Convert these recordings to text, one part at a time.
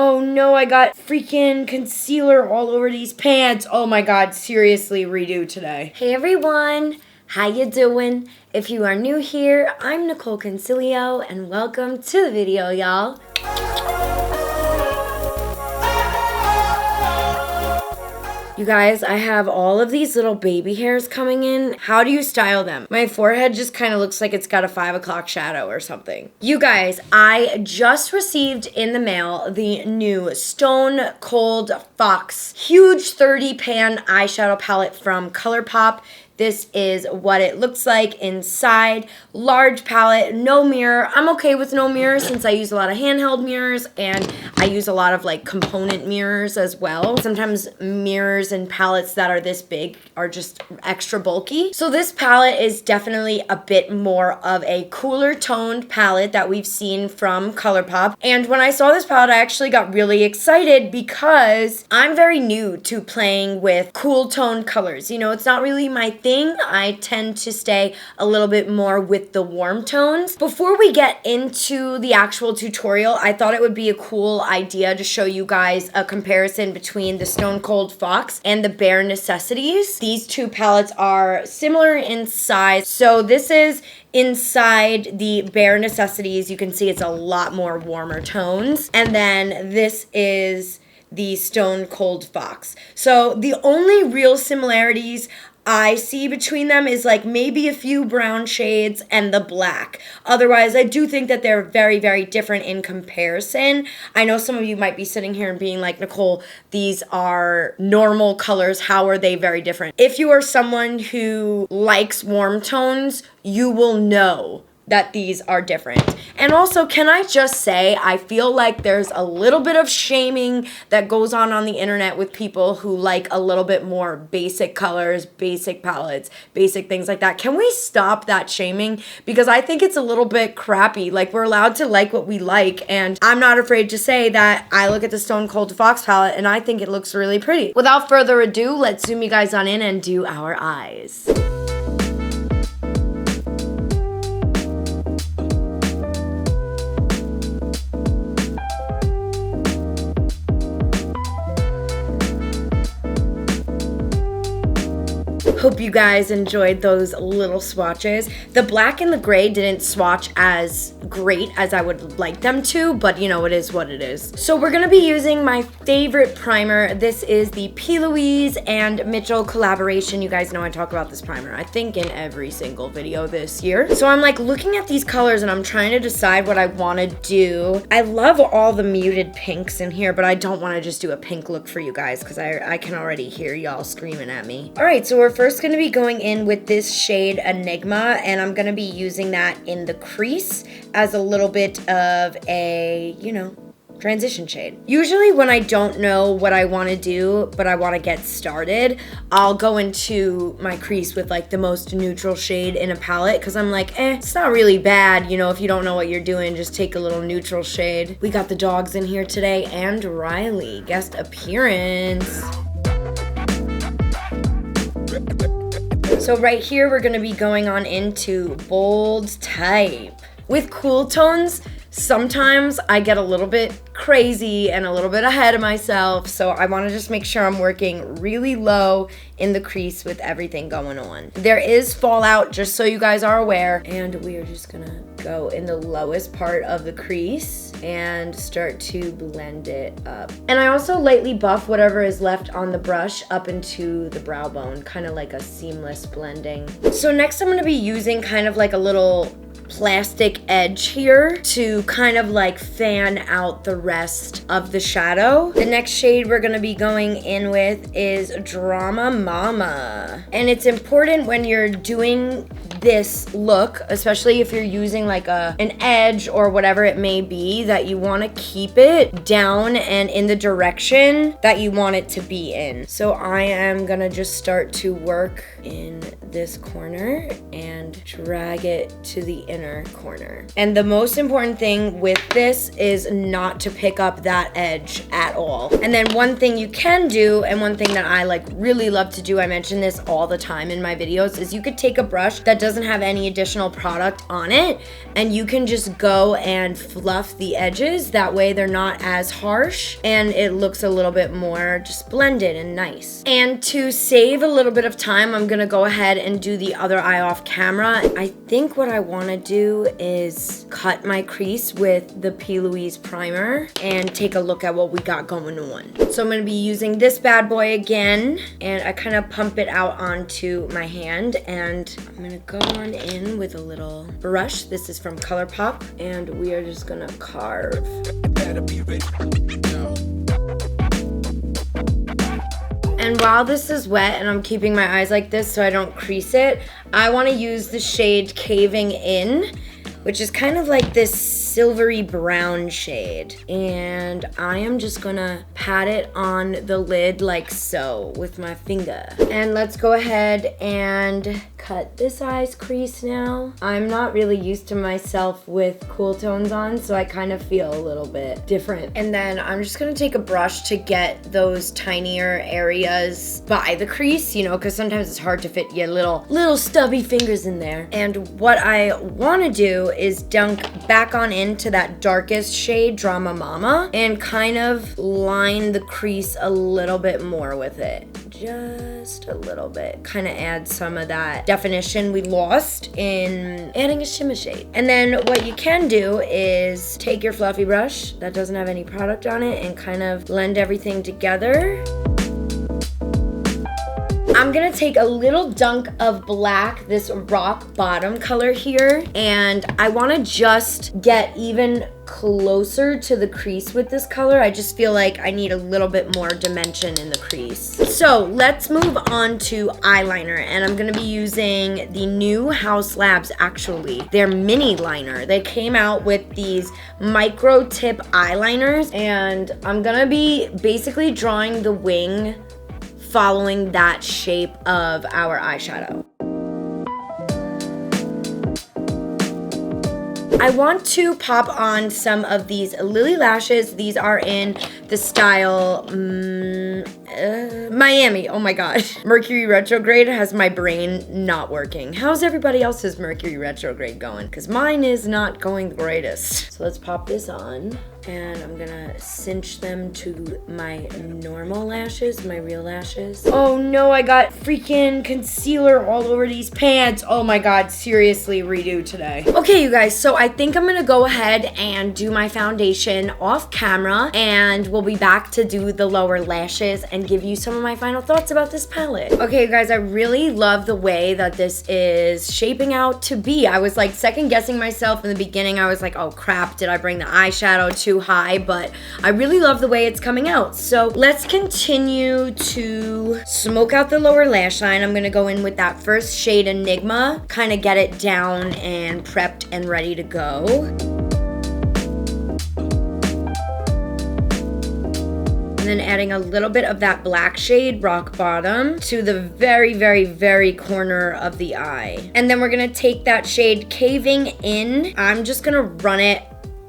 Oh no, I got freaking concealer all over these pants. Oh my god, seriously, redo today. Hey everyone, how you doing? If you are new here, I'm Nicol Concilio and welcome to the video, y'all. You guys, I have all of these little baby hairs coming in. How do you style them? My forehead just kind of looks like it's got a 5 o'clock shadow or something. You guys, I just received in the mail the new Stone Cold Fox huge 30 pan eyeshadow palette from ColourPop. This is what it looks like inside. Large palette, no mirror. I'm okay with no mirror since I use a lot of handheld mirrors and I use a lot of like component mirrors as well. Sometimes mirrors and palettes that are this big are just extra bulky. So this palette is definitely a bit more of a cooler toned palette that we've seen from ColourPop. And when I saw this palette, I actually got really excited because I'm very new to playing with cool toned colors. You know, it's not really my thing. I tend to stay a little bit more with the warm tones. Before we get into the actual tutorial, I thought it would be a cool idea to show you guys a comparison between the Stone Cold Fox and the Bare Necessities. These two palettes are similar in size. So this is inside the Bare Necessities. You can see it's a lot more warmer tones. And then this is the Stone Cold Fox. So the only real similarities I see between them is like maybe a few brown shades and the black. Otherwise, I do think that they're very, very different in comparison. I know some of you might be sitting here and being like, Nicol, these are normal colors. How are they very different? If you are someone who likes warm tones, you will know that these are different. And also, can I just say, I feel like there's a little bit of shaming that goes on the internet with people who like a little bit more basic colors, basic palettes, basic things like that. Can we stop that shaming? Because I think it's a little bit crappy. Like, we're allowed to like what we like, and I'm not afraid to say that I look at the Stone Cold Fox palette and I think it looks really pretty. Without further ado, let's zoom you guys on in and do our eyes. Hope you guys enjoyed those little swatches. The black and the gray didn't swatch as great as I would like them to, but you know, it is what it is. So we're gonna be using my favorite primer. This is the P. Louise and Mitchell collaboration. You guys know I talk about this primer, I think, in every single video this year. So I'm like looking at these colors and I'm trying to decide what I wanna do. I love all the muted pinks in here, but I don't wanna just do a pink look for you guys because I can already hear y'all screaming at me. All right, so we're first going to be going in with this shade Enigma, and I'm going to be using that in the crease as a little bit of a, you know, transition shade. Usually when I don't know what I want to do, but I want to get started, I'll go into my crease with like the most neutral shade in a palette because I'm like, it's not really bad, you know, if you don't know what you're doing, just take a little neutral shade. We got the dogs in here today and Riley, guest appearance. So right here, we're gonna be going on into bold type. With cool tones, sometimes I get a little bit crazy and a little bit ahead of myself, so I wanna just make sure I'm working really low in the crease with everything going on. There is fallout, just so you guys are aware, and we are just gonna go in the lowest part of the crease and start to blend it up. And I also lightly buff whatever is left on the brush up into the brow bone, kind of like a seamless blending. So next I'm gonna be using kind of like a little plastic edge here to kind of like fan out the rest of the shadow. The next shade we're gonna be going in with is Drama Mama. And it's important when you're doing this look, especially if you're using like an edge or whatever it may be, that you want to keep it down and in the direction that you want it to be in. So I am gonna just start to work in this corner and drag it to the inner inner corner. And the most important thing with this is not to pick up that edge at all. And then one thing you can do, and one thing that I like really love to do, I mention this all the time in my videos, is you could take a brush that doesn't have any additional product on it, and you can just go and fluff the edges. That way they're not as harsh and it looks a little bit more just blended and nice. And to save a little bit of time, I'm gonna go ahead and do the other eye off camera. I think what I wanna do is cut my crease with the P. Louise primer and take a look at what we got going on. So I'm gonna be using this bad boy again, and I kind of pump it out onto my hand, and I'm gonna go on in with a little brush. This is from ColourPop, and we are just gonna carve. And while this is wet and I'm keeping my eyes like this so I don't crease it, I want to use the shade Caving In, which is kind of like this silvery brown shade. And I am just gonna pat it on the lid like so with my finger. And let's go ahead and cut this eye's crease now. I'm not really used to myself with cool tones on, so I kind of feel a little bit different. And then I'm just gonna take a brush to get those tinier areas by the crease, you know, because sometimes it's hard to fit your little stubby fingers in there. And what I wanna do is dunk back on into that darkest shade, Drama Mama, and kind of line the crease a little bit more with it. Just a little bit. Kind of add some of that definition we lost in adding a shimmer shade. And then what you can do is take your fluffy brush that doesn't have any product on it and kind of blend everything together. I'm gonna take a little dunk of black, this rock bottom color here, and I wanna just get even closer to the crease with this color. I just feel like I need a little bit more dimension in the crease. So let's move on to eyeliner, and I'm gonna be using the new Haus Labs, actually, their mini liner. They came out with these micro tip eyeliners, and I'm gonna be basically drawing the wing following that shape of our eyeshadow. I want to pop on some of these Lilly Lashes. These are in the style Miami. Oh my gosh. Mercury retrograde has my brain not working. How's everybody else's Mercury retrograde going? Because mine is not going the greatest. So let's pop this on. And I'm gonna cinch them to my normal lashes, my real lashes. Oh no, I got freaking concealer all over these pants. Oh my god, seriously, redo today. Okay, you guys, so I think I'm gonna go ahead and do my foundation off camera, and we'll be back to do the lower lashes and give you some of my final thoughts about this palette. Okay, you guys, I really love the way that this is shaping out to be. I was like second guessing myself in the beginning. I was like, oh crap, did I bring the eyeshadow too high? But I really love the way it's coming out. So let's continue to smoke out the lower lash line. I'm gonna go in with that first shade, Enigma, kind of get it down and prepped and ready to go. And then adding a little bit of that black shade, Rock Bottom, to the very, very, very corner of the eye. And then we're gonna take that shade Caving In. I'm just gonna run it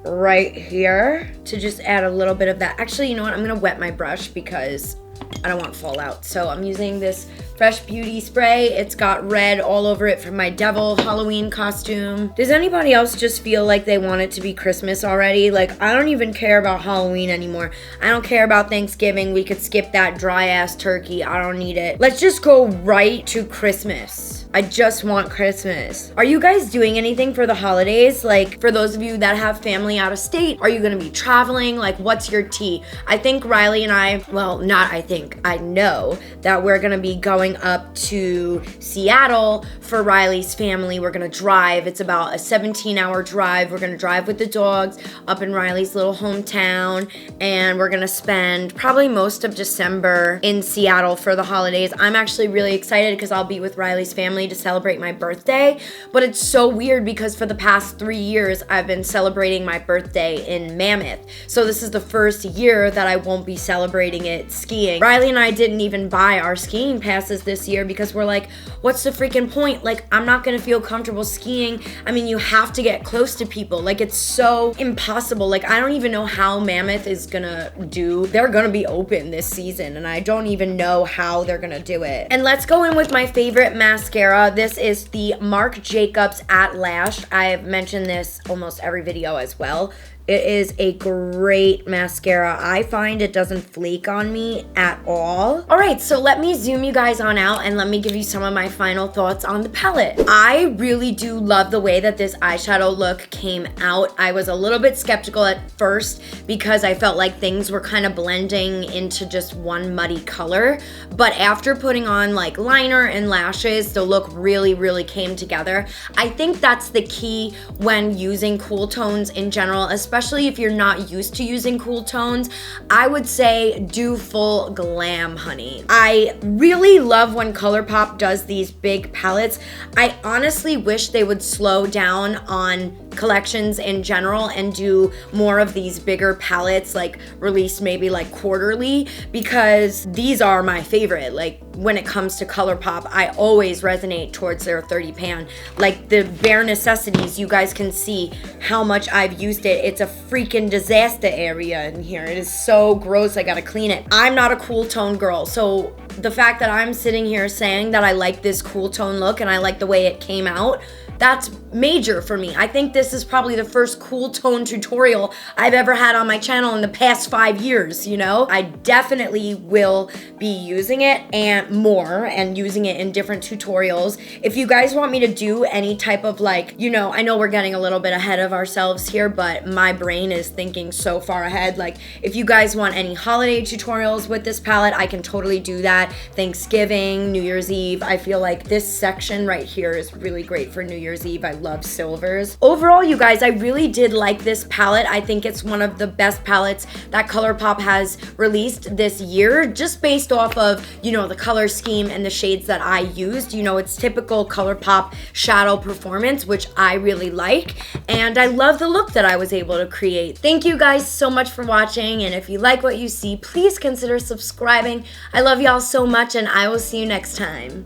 right here to just add a little bit of that. Actually, you know what? I'm gonna wet my brush because I don't want fallout. So I'm using this Fresh Beauty spray. It's got red all over it from my devil Halloween costume. Does anybody else just feel like they want it to be Christmas already? Like, I don't even care about Halloween anymore. I don't care about Thanksgiving. We could skip that dry ass turkey. I don't need it. Let's just go right to Christmas. I just want Christmas. Are you guys doing anything for the holidays? Like, for those of you that have family out of state, are you gonna be traveling? Like, what's your tea? I think Riley and I, well, not I think, I know that we're gonna be going up to Seattle for Riley's family. We're gonna drive. It's about a 17-hour drive. We're gonna drive with the dogs up in Riley's little hometown, and we're gonna spend probably most of December in Seattle for the holidays. I'm actually really excited because I'll be with Riley's family family to celebrate my birthday, but it's so weird because for the past 3 years, I've been celebrating my birthday in Mammoth. So this is the first year that I won't be celebrating it skiing. Riley and I didn't even buy our skiing passes this year because we're like, what's the freaking point? Like, I'm not gonna feel comfortable skiing. I mean, you have to get close to people. Like, it's so impossible. Like, I don't even know how Mammoth is gonna do. They're gonna be open this season, and I don't even know how they're gonna do it. And let's go in with my favorite mascara. This is the Marc Jacobs At Lash. I've mentioned this almost every video as well. It is a great mascara. I find it doesn't flake on me at all. All right, so let me zoom you guys on out and let me give you some of my final thoughts on the palette. I really do love the way that this eyeshadow look came out. I was a little bit skeptical at first because I felt like things were kind of blending into just one muddy color. But after putting on like liner and lashes, the look really, really came together. I think that's the key when using cool tones in general, especially if you're not used to using cool tones. I would say do full glam, honey. I really love when ColourPop does these big palettes. I honestly wish they would slow down on collections in general and do more of these bigger palettes, like release maybe like quarterly, because these are my favorite. Like when it comes to ColourPop, I always resonate towards their 30 pan. Like the bare necessities, you guys can see how much I've used it. It's a freaking disaster area in here. It is so gross, I gotta clean it. I'm not a cool tone girl, so the fact that I'm sitting here saying that I like this cool tone look and I like the way it came out, that's major for me. I think this is probably the first cool tone tutorial I've ever had on my channel in the past 5 years, you know? I definitely will be using it and more and using it in different tutorials. If you guys want me to do any type of like, you know, I know we're getting a little bit ahead of ourselves here, but my brain is thinking so far ahead. Like if you guys want any holiday tutorials with this palette, I can totally do that. Thanksgiving, New Year's Eve. I feel like this section right here is really great for New Year's Eve. I love silvers. Overall, you guys, I really did like this palette. I think it's one of the best palettes that ColourPop has released this year, just based off of, you know, the color scheme and the shades that I used. You know, it's typical ColourPop shadow performance, which I really like, and I love the look that I was able to create. Thank you guys so much for watching, and if you like what you see, please consider subscribing. I love y'all so much, and I will see you next time.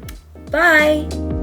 Bye!